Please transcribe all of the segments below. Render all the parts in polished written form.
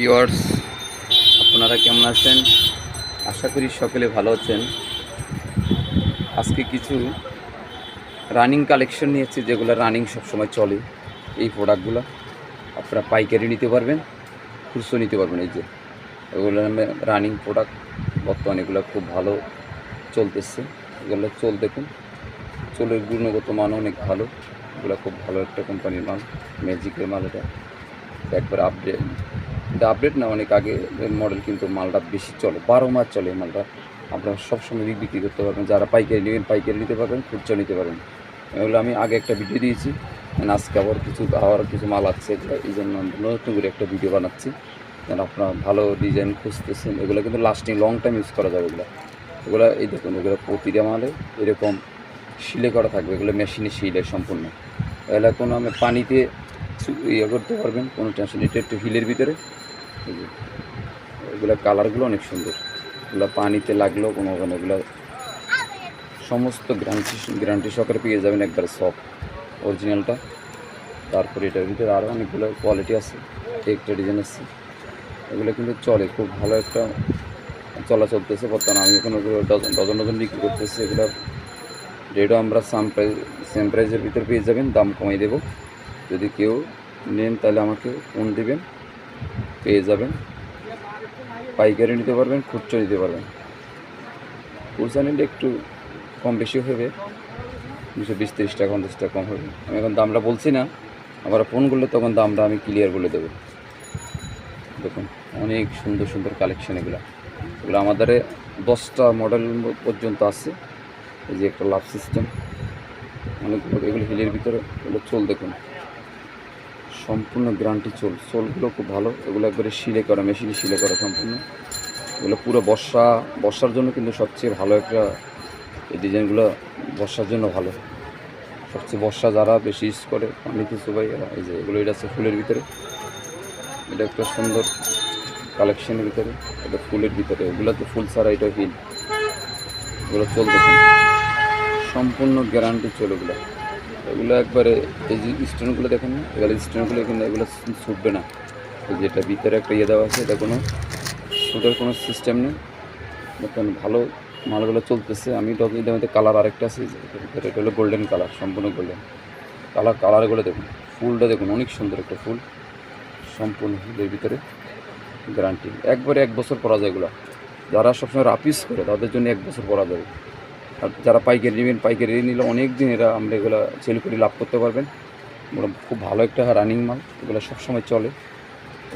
Viewers, আপনারা কেমন আছেন? আশা করি সকলে ভালো আছেন। আজকে কিছু রানিং কালেকশন নিয়েছি, যেগুলো রানিং সবসময় চলে। এই প্রোডাক্টগুলো আপনারা পাইকারি নিতে পারবেন, খুচরো নিতে পারবেন। এই যে এগুলো রানিং প্রোডাক্ট, বর্তমানে এগুলো খুব ভালো চলতেছে। এগুলো দেখুন, চুলের গুণগত মান অনেক ভালো। এগুলো খুব ভালো একটা কোম্পানির মাল, ম্যাজিকের মাল। এটা একবার আপডেট না, অনেক আগে মডেল, কিন্তু মালটা বেশি চলে, 12 মাস চলে এই মালটা। আপনারা সবসময় বিক্রি করতে পারবেন। যারা পাইকারি নেবেন পাইকারি নিতে পারবেন, খুচরো নিতে পারবেন। এগুলো আমি আগে একটা ভিডিও দিয়েছি, আজকে আবার কিছু মাল আছে। এই জন্য নতুন করে একটা ভিডিও বানাচ্ছি। যেন আপনারা ভালো ডিজাইন খুঁজতেছেন, এগুলো কিন্তু লাস্টিং লং টাইম ইউজ করা যাবে। এগুলো এই দেখুন, এগুলো প্রতিটা মালে এরকম শিলে করা থাকবে। এগুলো মেশিনে শিলে সম্পূর্ণ। এগুলো কোনো আমি পানিতে ইয়ে করতে পারবেন, কোনো টেনশন। এটা একটু হিলের ভিতরে। এগুলো কালারগুলো অনেক সুন্দর। এগুলো পানিতে লাগলেও কোনো হবে না। এগুলো সমস্ত গ্যারান্টি সহকারে পেয়ে যাবেন, একবারে সফট অরিজিনালটা। তারপরে এটার ভিতরে আরও অনেকগুলো কোয়ালিটি আছে, একটা ডিজাইন আছে। এগুলো কিন্তু চলে, খুব ভালো একটা চলতেছে বর্তমানে। আমি এখন ওগুলো ডজন বিক্রি করতেছি। এগুলো রেটও আমরা সেম প্রাইসের ভিতরে পেয়ে যাবেন, দাম কমাই দেবো। যদি কেউ নেন তাহলে আমাকে ফোন দেবেন, পেয়ে যাবেন। পাইকারি নিতে পারবেন, খুচরো নিতে পারবেন। খুচরা নিলে একটু কম বেশি হবে, 220-30 টাকা 50 টাকা কম হবে। আমি এখন দামটা বলছি না, আবার ফোন করলে তখন দামটা আমি ক্লিয়ার বলে দেবো। দেখুন, অনেক সুন্দর সুন্দর কালেকশান। এগুলো আমাদের 10টা মডেল পর্যন্ত আছে। এই যে একটা লাভ সিস্টেম, অনেকগুলো। এগুলো হিলের ভিতরে, এগুলো দেখুন, সম্পূর্ণ গ্যারান্টি সোলগুলো খুব ভালো। এগুলো একবারে শিলে করা, মেশিনে শিলে করা সম্পূর্ণ। এগুলো পুরো বর্ষার জন্য কিন্তু সবচেয়ে ভালো একটা, এই ডিজাইনগুলো বর্ষার জন্য ভালো। সবচেয়ে বর্ষা যারা বেশি ইউজ করে, পানিতে সবাই এরা। এই যে এগুলো, এটা আছে ফুলের ভিতরে। এটা একটা সুন্দর কালেকশনের ভিতরে, এটা ফুলের ভিতরে। এগুলো তো ফুল ছাড়া, এটা হিল। এগুলো দেখুন, সম্পূর্ণ গ্যারান্টি এগুলো একবারে। এই যে স্টোনগুলো দেখেন না, এগুলো স্টোনগুলো কিন্তু এগুলো ছুটবে না। এই যেটা ভিতরে একটা ইয়ে দেওয়া আছে, এটা কোনো ছুটের কোনো সিস্টেম নেই। দেখুন, ভালো মালগুলো চলতেছে। আমি এটার মধ্যে কালার আরেকটা আছে, এটা হলো গোল্ডেন কালার, সম্পূর্ণ গোল্ডেন কালারগুলো দেখুন। ফুলটা দেখুন, অনেক সুন্দর একটা ফুল, সম্পূর্ণ এর ভিতরে গ্যারান্টি। একবারে 1 বছর পরা যায় এগুলো। যারা সবসময় রাপিস করে তাদের জন্য 1 বছর পরা যাবে। আর যারা পাইকারি নেবেন, পাইকারি নিলে অনেক দিন আমরা এগুলো সেল করে লাভ করতে পারবেন। খুব ভালো একটা রানিং মাল, এগুলো সবসময় চলে।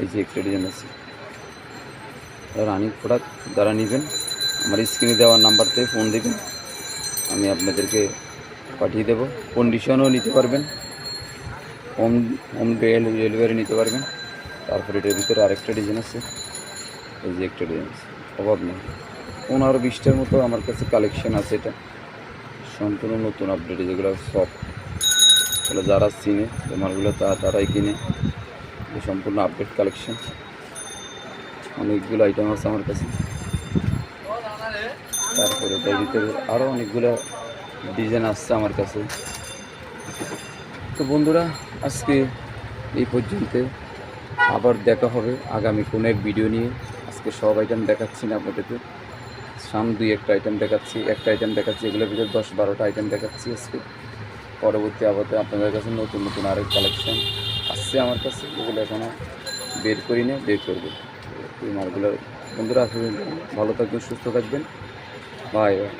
এই যে একটা ডিজাইন আছে, রানিং প্রোডাক্ট। যারা নেবেন আমার স্ক্রিনে দেওয়ার নাম্বারতে ফোন দেবেন, আমি আপনাদেরকে পাঠিয়ে দেবো। কন্ডিশনও নিতে পারবেন, হোম ডেলিভারি নিতে পারবেন। তারপরে এটার ভিতরে আরেকটা ডিজাইন আছে, এই যে একটা ডিজাইন আছে, অভাব নেই। 15-20টার মতো আমার কাছে কালেকশন আছে। এটা সম্পূর্ণ নতুন আপডেট, যেগুলো সব তাহলে যারা চিনে মালগুলো তারাই কিনে। সম্পূর্ণ আপডেট কালেকশন, অনেকগুলো আইটেম আছে আমার কাছে। তারপরে এটার ভিতরে আরও অনেকগুলো ডিজাইন আসছে আমার কাছে। তো বন্ধুরা, আজকে এই পর্যন্ত। আবার দেখা হবে আগামী কোনো এক ভিডিও নিয়ে। আজকে সব আইটেম দেখাচ্ছি না আপনাদেরকে, সামনে 2-1টা আইটেম দেখাচ্ছি, একটা আইটেম দেখাচ্ছি। এগুলোর ভিতরে 10-12টা আইটেম দেখাচ্ছি আজকে। পরবর্তী আবার আপনাদের কাছে নতুন নতুন আরেক কালেকশন আসছে আমার কাছে, এগুলো এখনও বের করি না, বের করবো এই মালগুলো। বন্ধুরা, ভালো থাকবেন, সুস্থ থাকবেন, বাই বাই।